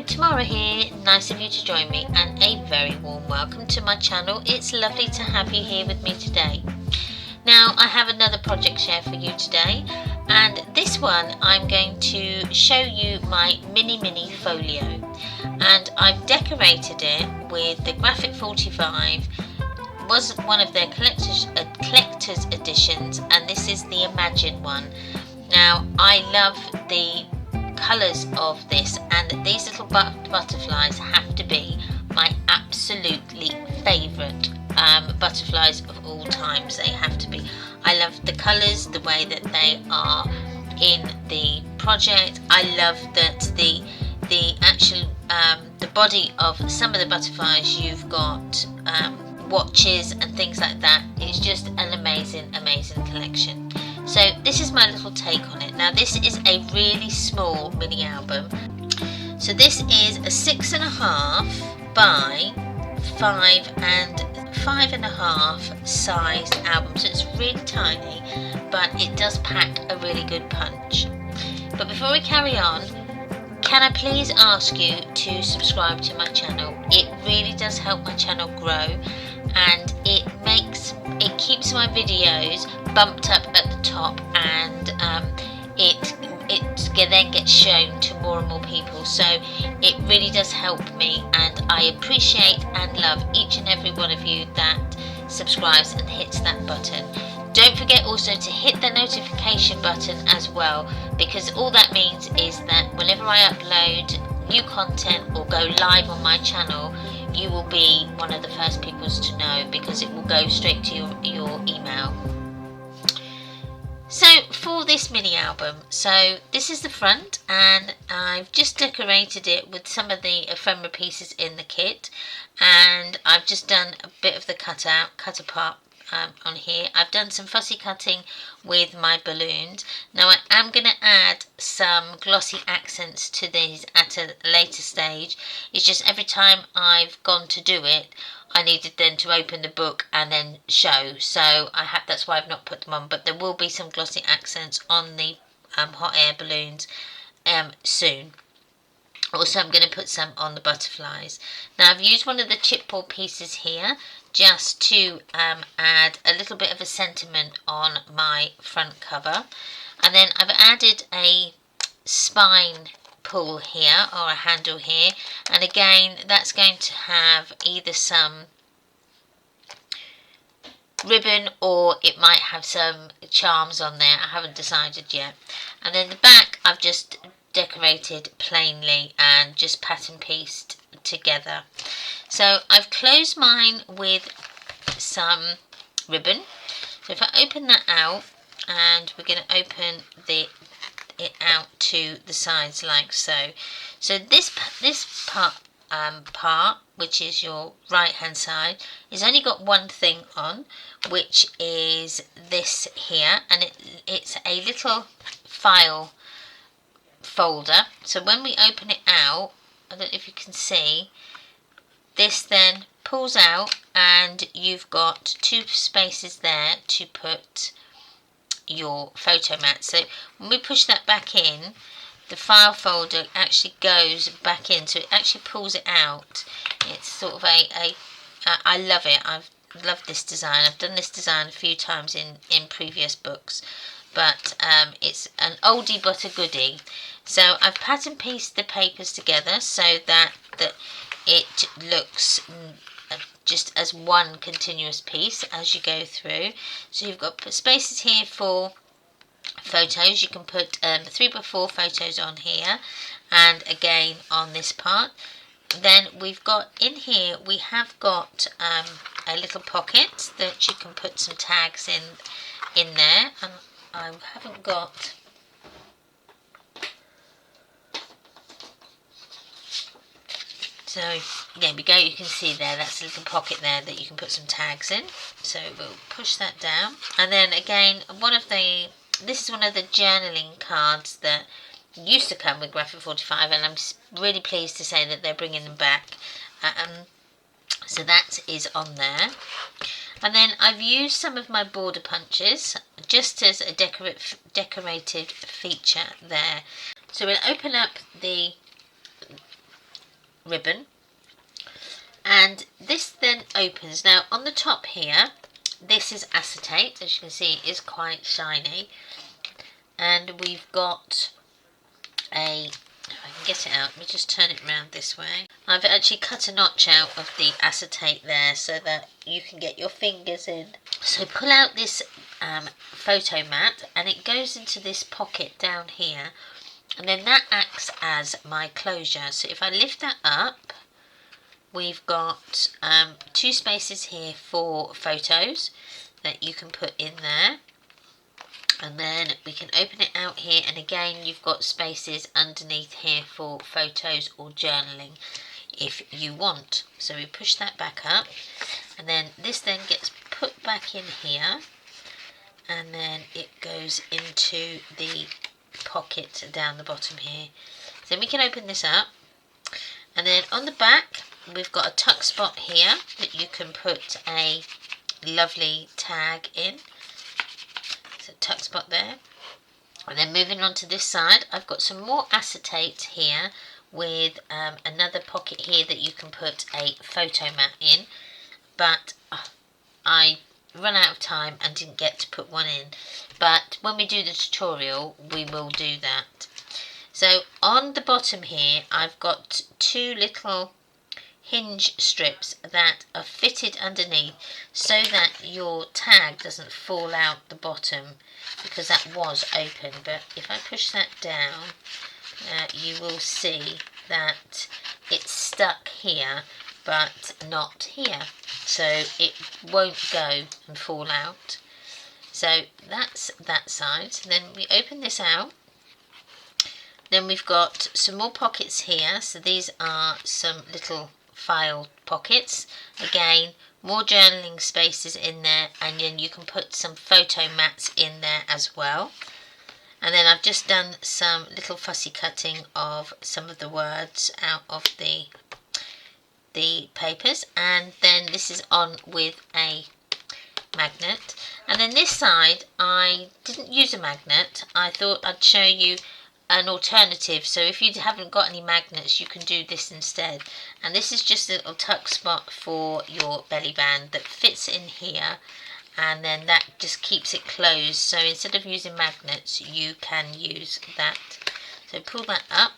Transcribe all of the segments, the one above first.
Tamara here, nice of you to join me and a very warm welcome to my channel. It's lovely to have you here with me today. Now I have another project share for you today, and this one I'm going to show you my mini folio, and I've decorated it with the Graphic 45. Was one of their collector's editions, and this is the Imagine one. Now I love the colours of this, and these little butterflies have to be my absolutely favourite butterflies of all times. They have to be. I love the colours, the way that they are in the project. I love that the actual the body of some of the butterflies, you've got watches and things like that. It's just an amazing collection. So this is my little take on it. Now this is a really small mini album. So this is a 6.5 by 5.5 sized album. So it's really tiny, but it does pack a really good punch. But before we carry on, can I please ask you to subscribe to my channel? It really does help my channel grow, and it keeps my videos bumped up at the top, and it then gets shown to more and more people. So it really does help me, and I appreciate and love each and every one of you that subscribes and hits that button. Don't forget also to hit the notification button as well, because all that means is that whenever I upload new content or go live on my channel, you will be one of the first people to know, because it will go straight to your email. So for this mini album, so this is the front, and I've just decorated it with some of the ephemera pieces in the kit, and I've just done a bit of the cut apart on here. I've done some fussy cutting with my balloons. Now I am going to add some glossy accents to these at a later stage. It's just every time I've gone to do it, I needed then to open the book and then show. So that's why I've not put them on, but there will be some glossy accents on the hot air balloons soon. Also, I'm going to put some on the butterflies. Now I've used one of the chipboard pieces here just to add a little bit of a sentiment on my front cover, and then I've added a spine pull here, or a handle here, and again that's going to have either some ribbon or it might have some charms on there. I haven't decided yet. And then the back I've just decorated plainly and just pattern pieced together. So I've closed mine with some ribbon. So if I open that out, and we're going to open it out to the sides like so. So this part, which is your right hand side, is only got one thing on, which is this here, and it's a little file folder. So when we open it out, I don't know if you can see, this then pulls out, and you've got two spaces there to put your photo mat. So when we push that back in, the file folder actually goes back in, so it actually pulls it out. It's sort of I love it. I've loved this design. I've done this design a few times in previous books, but it's an oldie but a goodie. So I've pattern pieced the papers together so that it looks just as one continuous piece as you go through. So you've got spaces here for photos. You can put 3x4 photos on here, and again on this part. Then we've got in here, we have got a little pocket that you can put some tags in there, and I haven't got. So there we go, you can see there, that's a little pocket there that you can put some tags in. So we'll push that down. And then again, this is one of the journaling cards that used to come with Graphic 45, and I'm really pleased to say that they're bringing them back. So that is on there. And then I've used some of my border punches just as a decorative feature there. So we'll open up the ribbon. And this then opens. Now on the top here, this is acetate, as you can see it is quite shiny, and we've got a, if I can get it out, let me just turn it around this way. I've actually cut a notch out of the acetate there so that you can get your fingers in. So pull out this photo mat, and it goes into this pocket down here, and then that acts as my closure. So if I lift that up, we've got 2 spaces here for photos that you can put in there, and then we can open it out here, and again you've got spaces underneath here for photos or journaling if you want. So we push that back up, and then this then gets put back in here, and then it goes into the pocket down the bottom here. Then we can open this up, and then on the back we've got a tuck spot here that you can put a lovely tag in. So tuck spot there. And then moving on to this side, I've got some more acetate here with another pocket here that you can put a photo mat in, but I run out of time and didn't get to put one in, but when we do the tutorial we will do that. So on the bottom here I've got 2 little hinge strips that are fitted underneath so that your tag doesn't fall out the bottom, because that was open. But if I push that down, you will see that it's stuck here but not here, so it won't go and fall out. So that's that side. So then we open this out. Then we've got some more pockets here. So these are some little file pockets. Again, more journaling spaces in there, and then you can put some photo mats in there as well. And then I've just done some little fussy cutting of some of the words out of the papers, and then this is on with a magnet. And then this side I didn't use a magnet. I thought I'd show you an alternative, so if you haven't got any magnets you can do this instead. And this is just a little tuck spot for your belly band that fits in here, and then that just keeps it closed. So instead of using magnets you can use that. So pull that up,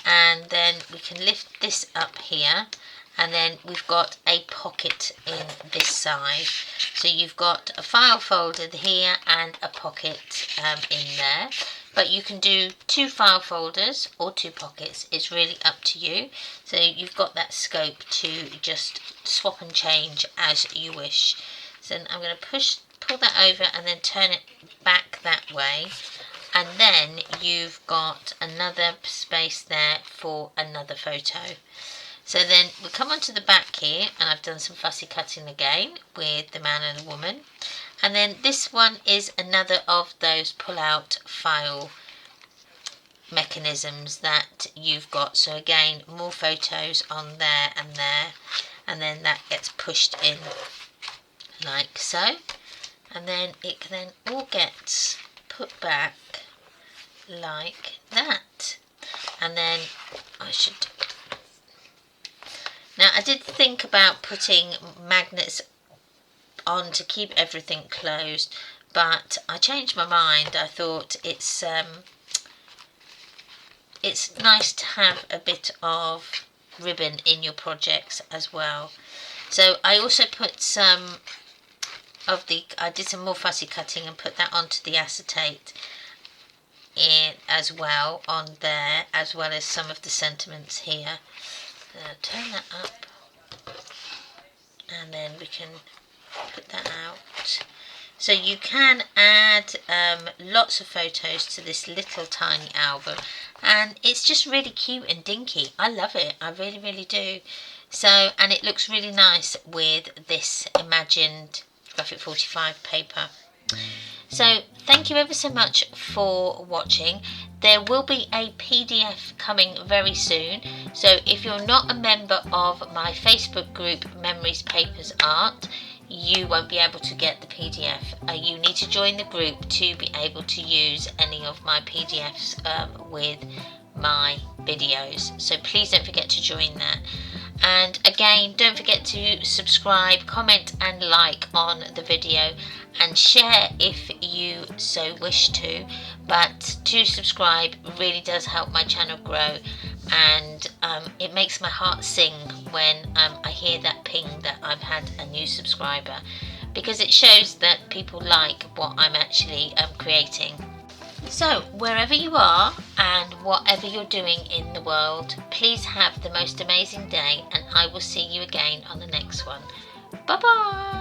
and then we can lift this up here, and then we've got a pocket in this side. So you've got a file folder here and a pocket in there. But you can do 2 file folders or 2 pockets, it's really up to you. So you've got that scope to just swap and change as you wish. So I'm going to pull that over and then turn it back that way. And then you've got another space there for another photo. So then we come onto the back here, and I've done some fussy cutting again with the man and the woman. And then this one is another of those pull-out file mechanisms that you've got. So again, more photos on there, and then that gets pushed in like so. And then it can then all gets put back like that. And then now I did think about putting magnets on to keep everything closed, but I changed my mind. I thought it's nice to have a bit of ribbon in your projects as well. So I also put some of I did some more fussy cutting and put that onto the acetate in as well on there, as well as some of the sentiments here. Turn that up, and then we can put that out. So you can add lots of photos to this little tiny album, and it's just really cute and dinky. I love it, I really, really do. So, and it looks really nice with this imagined Graphic 45 paper. So thank you ever so much for watching. There will be a PDF coming very soon, so if you're not a member of my Facebook group Memories Papers Art, you won't be able to get the PDF. You need to join the group to be able to use any of my PDFs with my videos. So please don't forget to enjoying that. And again, don't forget to subscribe, comment and like on the video, and share if you so wish to. But to subscribe really does help my channel grow, and it makes my heart sing when I hear that ping that I've had a new subscriber, because it shows that people like what I'm actually creating. So wherever you are and whatever you're doing in the world, please have the most amazing day, and I will see you again on the next one. Bye bye.